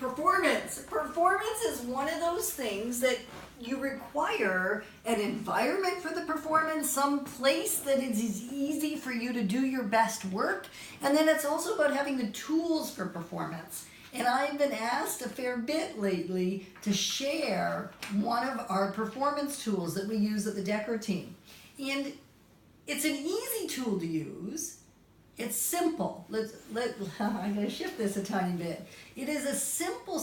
Performance. Performance is one of those things that you require an environment for the performance, some place that it is easy for you to do your best work, and then it's also about having the tools for performance. And I've been asked a fair bit lately to share one of our performance tools that we use at the Decor team. And it's an easy tool to use. It's simple. I'm going to shift this a tiny bit. It is a simple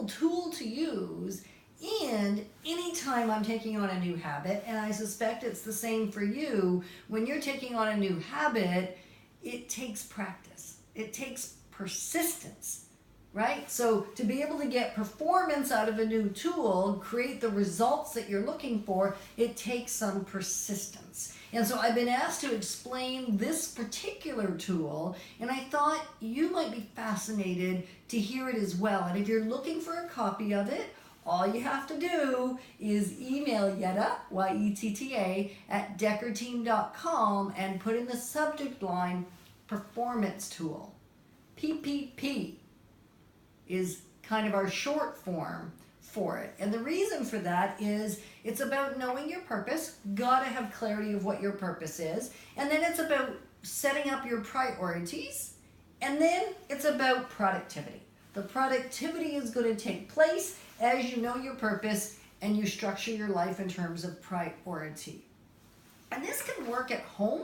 tool to use, and anytime I'm taking on a new habit, and I suspect it's the same for you, when you're taking on a new habit, it takes practice. It takes persistence, right? So to be able to get performance out of a new tool, create the results that you're looking for, it takes some persistence. And so I've been asked to explain this particular tool, and I thought you might be fascinated to hear it as well. And if you're looking for a copy of it, all you have to do is email Yetta, Y-E-T-T-A, at decorteam.com and put in the subject line, Performance Tool. PPP is kind of our short form for it. And the reason for that is it's about knowing your purpose, gotta have clarity of what your purpose is, and then it's about setting up your priorities, and then it's about productivity. The productivity is going to take place as you know your purpose and you structure your life in terms of priority. And this can work at home,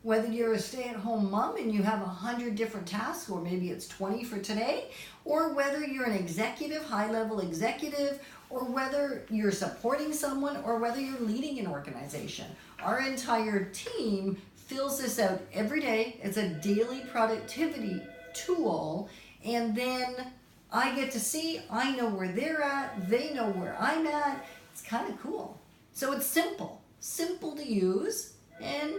whether you're a stay-at-home mom and you have 100 different tasks, or maybe it's 20 for today, or whether you're an executive, high-level executive, or whether you're supporting someone, or whether you're leading an organization. Our entire team fills this out every day. It's a daily productivity tool, and then I get to see, I know where they're at, they know where I'm at. It's kind of cool. So it's simple to use, and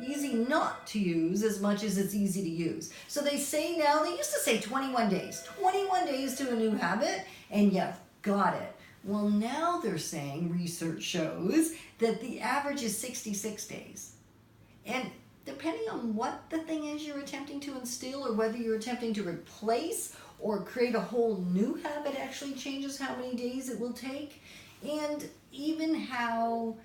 easy not to use as much as it's easy to use. So they say now, they used to say 21 days. 21 days to a new habit, and you've got it. Well, now they're saying, research shows, that the average is 66 days. And depending on what the thing is you're attempting to instill, or whether you're attempting to replace or create a whole new habit, actually changes how many days it will take, and even how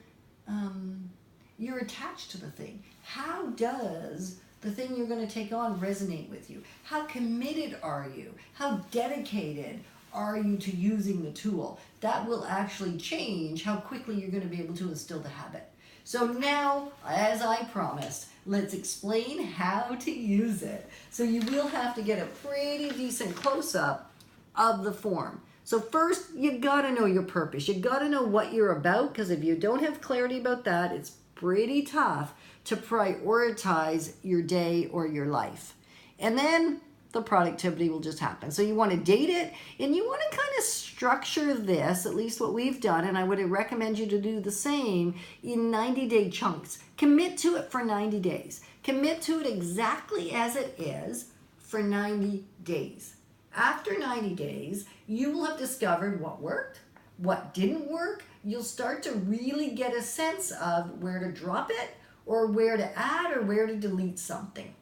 you're attached to the thing. How does the thing you're going to take on resonate with you? How committed are you? How dedicated are you to using the tool? That will actually change how quickly you're going to be able to instill the habit. So now, as I promised, let's explain how to use it. So you will have to get a pretty decent close-up of the form. So first, you got to know your purpose. You got to know what you're about, because if you don't have clarity about that, it's pretty tough to prioritize your day or your life. And then the productivity will just happen. So you want to date it, and you want to kind of structure this, at least what we've done, and I would recommend you to do the same, in 90-day chunks. Commit to it for 90 days. Commit to it exactly as it is for 90 days. After 90 days, you will have discovered what worked, what didn't work. You'll start to really get a sense of where to drop it, or where to add, or where to delete something.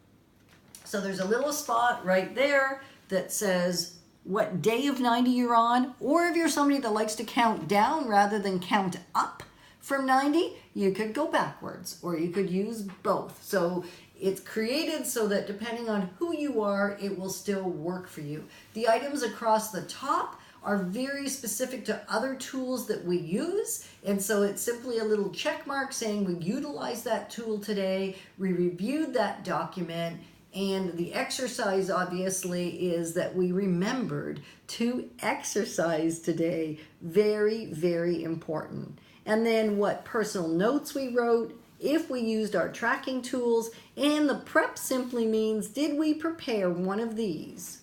So there's a little spot right there that says what day of 90 you're on, or if you're somebody that likes to count down rather than count up from 90, you could go backwards, or you could use both. So it's created so that depending on who you are, it will still work for you. The items across the top are very specific to other tools that we use, and so it's simply a little check mark saying we utilized that tool today, we reviewed that document, and the exercise obviously is that we remembered to exercise today. Very, very important. And then what personal notes we wrote, if we used our tracking tools, and the prep simply means, did we prepare one of these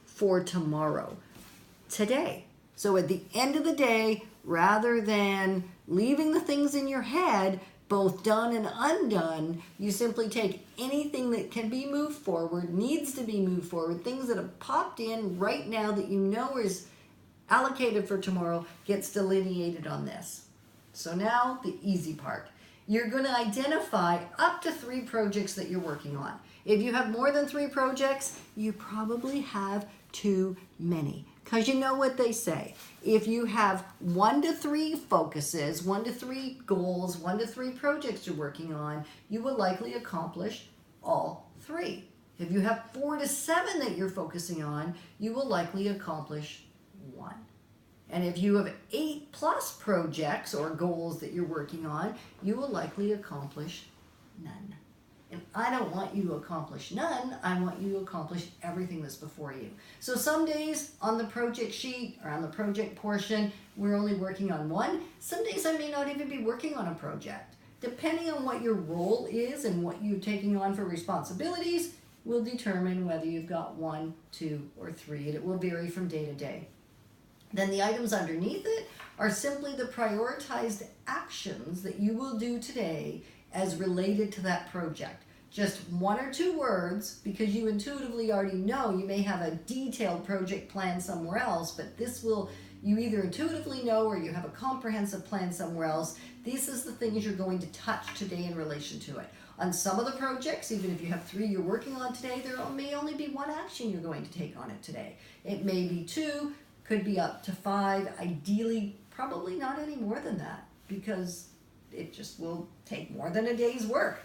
for tomorrow? Today. So at the end of the day, rather than leaving the things in your head, both done and undone, you simply take anything that can be moved forward, needs to be moved forward, things that have popped in right now that you know is allocated for tomorrow, gets delineated on this. So now the easy part. You're going to identify up to 3 projects that you're working on. If you have more than 3 projects, you probably have too many. Because you know what they say. If you have 1 to 3 focuses, 1 to 3 goals, 1 to 3 projects you're working on, you will likely accomplish all 3. If you have 4 to 7 that you're focusing on, you will likely accomplish 1. And if you have 8 plus projects or goals that you're working on, you will likely accomplish none. And I don't want you to accomplish none. I want you to accomplish everything that's before you. So some days on the project sheet or on the project portion, we're only working on 1. Some days I may not even be working on a project. Depending on what your role is and what you're taking on for responsibilities will determine whether you've got 1, 2, or 3, and it will vary from day to day. Then the items underneath it are simply the prioritized actions that you will do today as related to that project. Just 1 or 2 words, because you intuitively already know. You may have a detailed project plan somewhere else, but this will, you either intuitively know or you have a comprehensive plan somewhere else. This is the things you're going to touch today in relation to it. On some of the projects, even if you have 3 you're working on today, there may only be 1 action you're going to take on it today. It may be 2, could be up to 5, ideally probably not any more than that, because it just will take more than a day's work.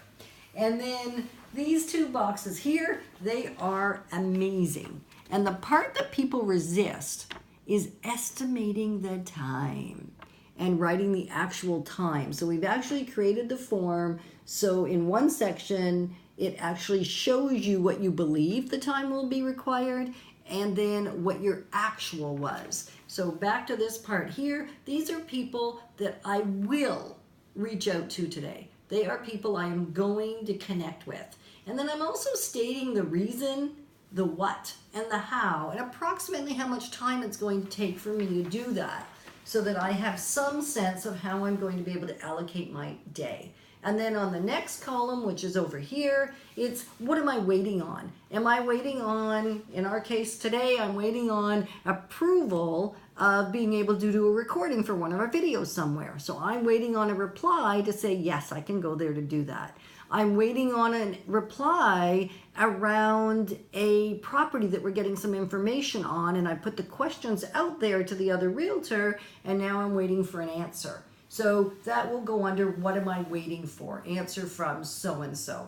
And then these 2 boxes here, they are amazing. And the part that people resist is estimating the time and writing the actual time. So we've actually created the form. So in one section, it actually shows you what you believe the time will be required and then what your actual was. So back to this part here, these are people that I will reach out to today. They are people I am going to connect with. And then I'm also stating the reason, the what, and the how, and approximately how much time it's going to take for me to do that, so that I have some sense of how I'm going to be able to allocate my day. And then on the next column, which is over here, it's what am I waiting on? Am I waiting on, in our case today, I'm waiting on approval of being able to do a recording for one of our videos somewhere. So I'm waiting on a reply to say, yes, I can go there to do that. I'm waiting on a reply around a property that we're getting some information on, and I put the questions out there to the other realtor, and now I'm waiting for an answer. So that will go under what am I waiting for? Answer from so-and-so.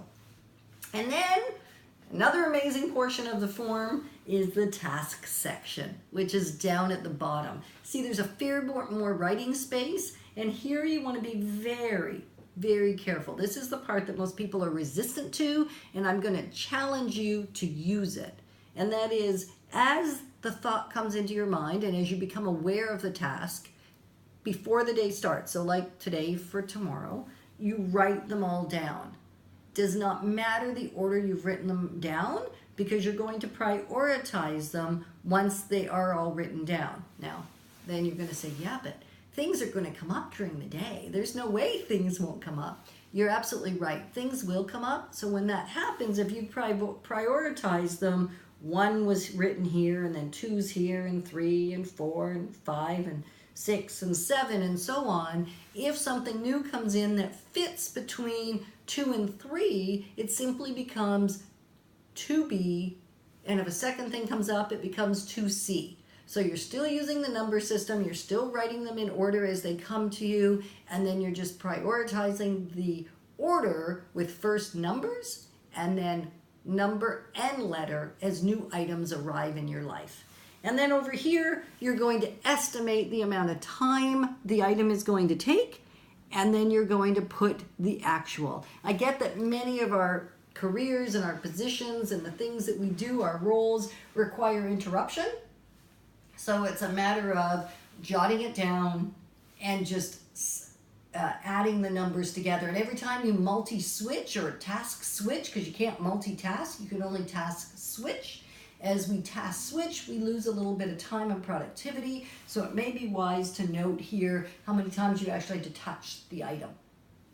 And then another amazing portion of the form is the task section, which is down at the bottom. See, there's a fair more writing space, and here you want to be very, very careful. This is the part that most people are resistant to, and I'm going to challenge you to use it. And that is, as the thought comes into your mind and as you become aware of the task, before the day starts, so like today for tomorrow, you write them all down. Does not matter the order you've written them down, because you're going to prioritize them once they are all written down. Now, then you're going to say, yeah, but things are going to come up during the day. There's no way things won't come up. You're absolutely right. Things will come up. So when that happens, if you prioritize them, 1 was written here, and then 2's here, and 3, and 4, and 5, and 6, and 7, and so on. If something new comes in that fits between 2 and 3, it simply becomes 2B, and if a second thing comes up, it becomes 2C. So you're still using the number system, you're still writing them in order as they come to you, and then you're just prioritizing the order with first numbers, and then number and letter as new items arrive in your life. And then over here, you're going to estimate the amount of time the item is going to take, and then you're going to put the actual. I get that many of our careers and our positions and the things that we do, our roles, require interruption. So it's a matter of jotting it down and just adding the numbers together. And every time you multi-switch or task switch, because you can't multitask, you can only task switch. As we task switch, we lose a little bit of time and productivity. So it may be wise to note here how many times you actually had to touch the item.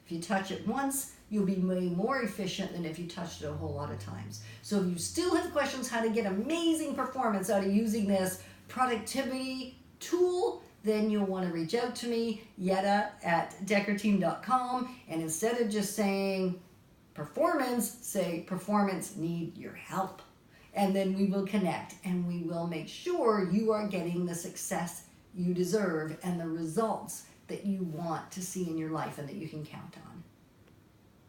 If you touch it once, you'll be way more efficient than if you touched it a whole lot of times. So if you still have questions how to get amazing performance out of using this productivity tool, then you'll want to reach out to me, Yetta at deckerteam.com, and instead of just saying performance, say performance need your help. and then we will connect and we will make sure you are getting the success you deserve and the results that you want to see in your life and that you can count on.